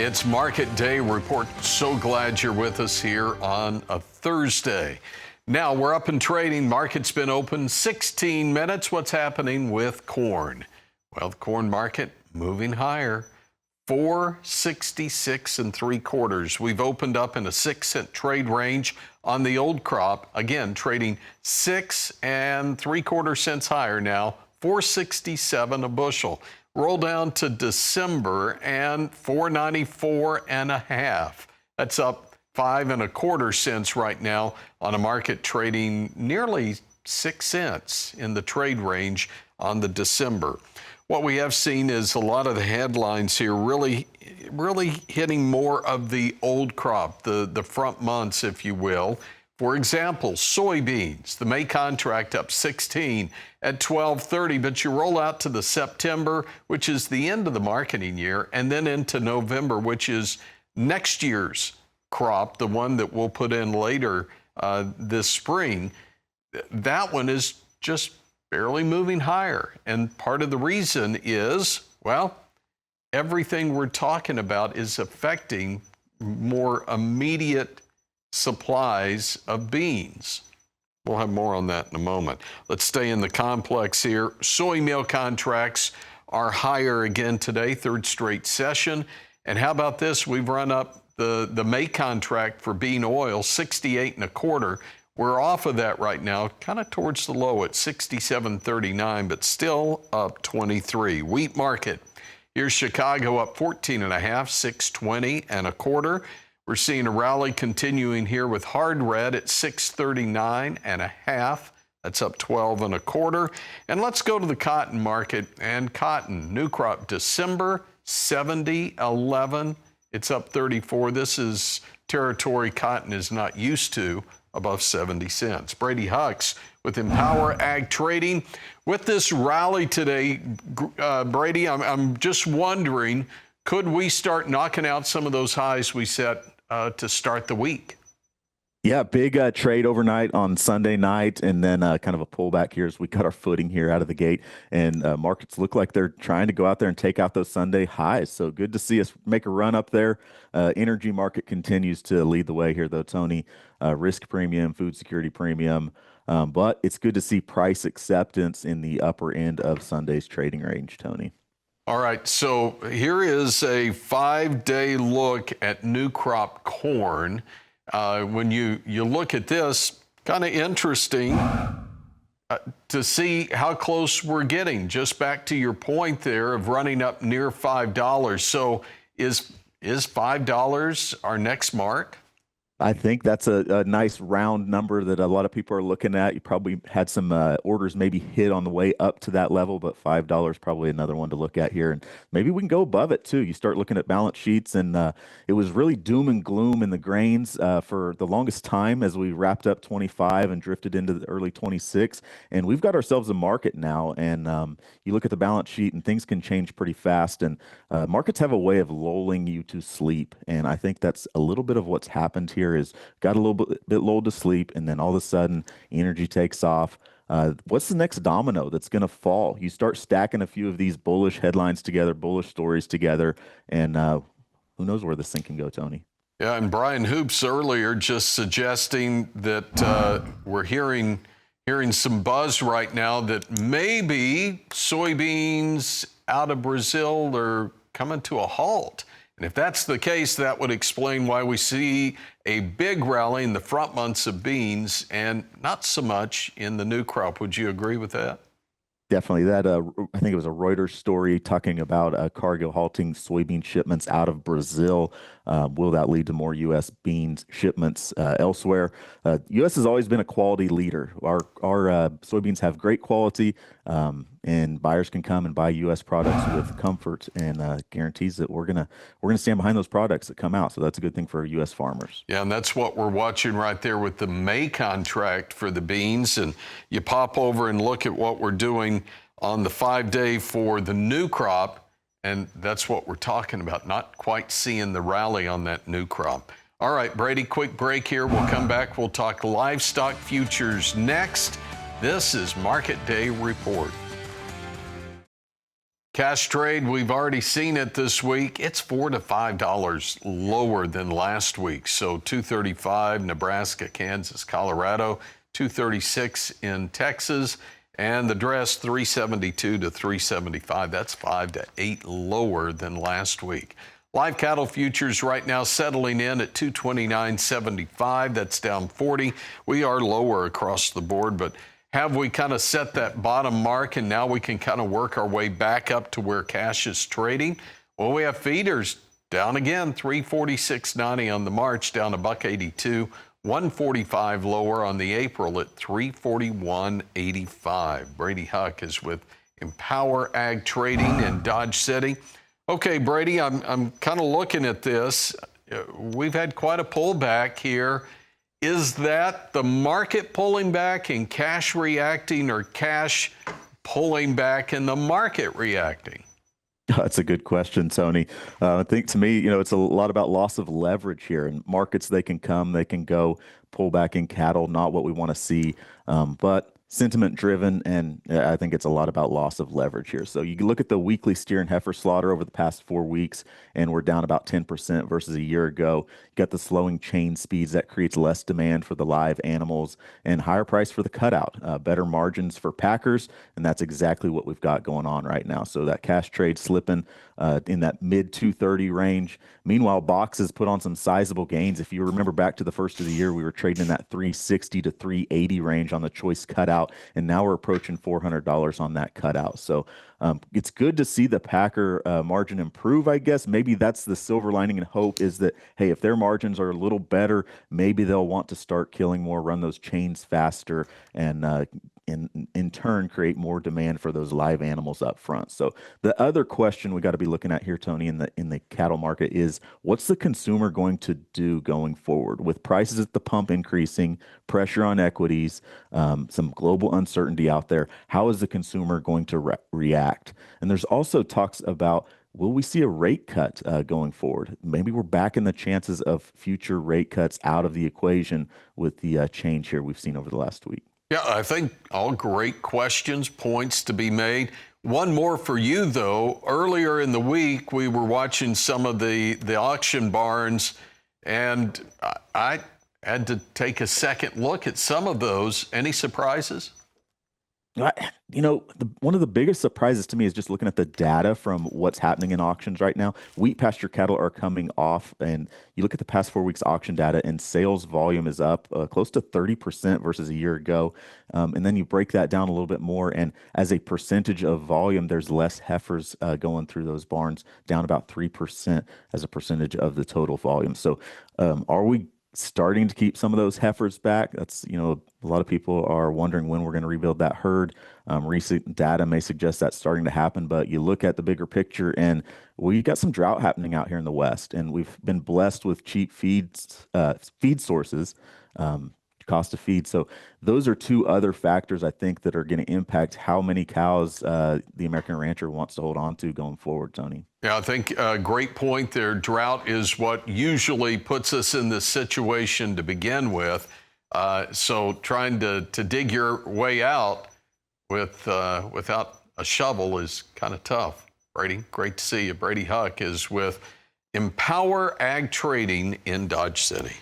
It's Market Day Report. So glad you're with us here on a Thursday. Now we're up and trading. Market's been open 16 minutes. What's happening with corn? Well, the corn market moving higher. 466 3/4. We've opened up in a 6-cent trade range on the old crop. Again, trading 6 3/4 cents higher now. 467 a bushel. Roll down to December and 494 1/2. That's up 5 1/4 cents right now on a market trading nearly 6 cents in the trade range on the December. What we have seen is a lot of the headlines here really hitting more of the old crop, the front months, if you will. For example, soybeans, the May contract up 16 at 12.30, but you roll out to the September, which is the end of the marketing year, and then into November, which is next year's crop, the one that we'll put in later this spring. That one is just barely moving higher. And part of the reason is, well, everything we're talking about is affecting more immediate supplies of beans. We'll have more on that in a moment. Let's stay in the complex here. Soy meal contracts are higher again today, third straight session. And how about this? We've run up the May contract for bean oil, 68 1/4. We're off of that right now, kind of towards the low at 67.39, but still up 23. Wheat market. Here's Chicago up 14 1/2, 620 1/4. We're seeing a rally continuing here with hard red at 639 1/2. That's up 12 1/4. And let's go to the cotton market. And cotton, new crop December, 70.11. It's up 34. This is territory cotton is not used to, above 70 cents. Brady Huck's with EmpowerAg Trading. With this rally today, Brady, I'm just wondering, could we start knocking out some of those highs we set to start the week? Yeah, big trade overnight on Sunday night, and then kind of a pullback here as we got our footing here out of the gate. And markets look like they're trying to go out there and take out those Sunday highs. So good to see us make a run up there. Energy market continues to lead the way here, though, Tony. Risk premium, food security premium. But it's good to see price acceptance in the upper end of Sunday's trading range, Tony. All right, so here is a 5-day look at new crop corn. When you look at this, kind of interesting to see how close we're getting. Just back to your point there of running up near $5. So is $5 our next mark? I think that's a nice round number that a lot of people are looking at. You probably had some orders maybe hit on the way up to that level, but $5 probably another one to look at here. And maybe we can go above it too. You start looking at balance sheets, and it was really doom and gloom in the grains for the longest time as we wrapped up 25 and drifted into the early 26. And we've got ourselves a market now, and you look at the balance sheet and things can change pretty fast. And markets have a way of lulling you to sleep. And I think that's a little bit of what's happened here. Is got a little bit lulled to sleep, and then all of a sudden energy takes off. What's the next domino that's going to fall? You start stacking a few of these bullish headlines together, bullish stories together, and who knows where this thing can go, Tony. Yeah, and Brian Hoops earlier just suggesting that we're hearing some buzz right now that maybe soybeans out of Brazil are coming to a halt. And if that's the case, that would explain why we see a big rally in the front months of beans and not so much in the new crop. Would you agree with that? Definitely. That I think it was a Reuters story talking about Cargill halting soybean shipments out of Brazil. Will that lead to more U.S. beans shipments elsewhere? U.S. has always been a quality leader. Our soybeans have great quality, and buyers can come and buy U.S. products with comfort and guarantees that we're gonna stand behind those products that come out. So that's a good thing for U.S. farmers. Yeah, and that's what we're watching right there with the May contract for the beans. And you pop over and look at what we're doing on the 5-day for the new crop, and that's what we're talking about, not quite seeing the rally on that new crop. All right, Brady, quick break here. We'll come back. We'll talk livestock futures next. This is Market Day Report. Cash trade, we've already seen it this week. It's $4 to $5 lower than last week. So 235 Nebraska, Kansas, Colorado, 236 in Texas, and the dress 372 to 375. That's 5 to 8 lower than last week. Live cattle futures right now settling in at 229.75. That's down 40. We are lower across the board, but have we kind of set that bottom mark and now we can kind of work our way back up to where cash is trading? Well, we have feeders down again, 346.90 on the March, down $1.82, 145 lower on the April at 341.85. Brady Huck is with EmpowerAg Trading in Dodge City. Okay, Brady, I'm kind of looking at this. We've had quite a pullback here. Is that the market pulling back and cash reacting, or cash pulling back and the market reacting? That's a good question, Tony. I think to me, it's a lot about loss of leverage here. In markets, they can come, they can go. Pull back in cattle, not what we want to see, but sentiment driven, and I think it's a lot about loss of leverage here. So you can look at the weekly steer and heifer slaughter over the past 4 weeks, and we're down about 10% versus a year ago. You got the slowing chain speeds that creates less demand for the live animals and higher price for the cutout, better margins for packers, and that's exactly what we've got going on right now. So that cash trade slipping in that mid 230 range. Meanwhile, boxes put on some sizable gains. If you remember back to the first of the year, we were trading in that 360 to 380 range on the choice cutout, and now we're approaching $400 on that cutout. So it's good to see the packer margin improve, I guess. Maybe that's the silver lining and hope, is that, hey, if their margins are a little better, maybe they'll want to start killing more, run those chains faster, and in turn create more demand for those live animals up front. So the other question we got to be looking at here, Tony, in the cattle market is, what's the consumer going to do going forward with prices at the pump increasing, pressure on equities, some global uncertainty out there? How is the consumer going to react? And there's also talks about, will we see a rate cut going forward? Maybe we're backing the chances of future rate cuts out of the equation with the change here we've seen over the last week. Yeah, I think all great questions, points to be made. One more for you, though. Earlier in the week, we were watching some of the auction barns, and I had to take a second look at some of those. Any surprises? One of the biggest surprises to me is just looking at the data from what's happening in auctions right now. Wheat pasture cattle are coming off, and you look at the past 4 weeks auction data, and sales volume is up close to 30% versus a year ago. And then you break that down a little bit more, and as a percentage of volume, there's less heifers going through those barns, down about 3% as a percentage of the total volume. So are we starting to keep some of those heifers back? That's, a lot of people are wondering when we're going to rebuild that herd. Recent data may suggest that's starting to happen, but you look at the bigger picture, and we got some drought happening out here in the West, and we've been blessed with cheap feed sources, cost of feed. So those are two other factors, I think, that are going to impact how many cows the American rancher wants to hold on to going forward, Tony. Yeah, I think a great point there. Drought is what usually puts us in this situation to begin with. So trying to dig your way out without a shovel is kind of tough. Brady, great to see you. Brady Huck is with EmpowerAg Trading in Dodge City.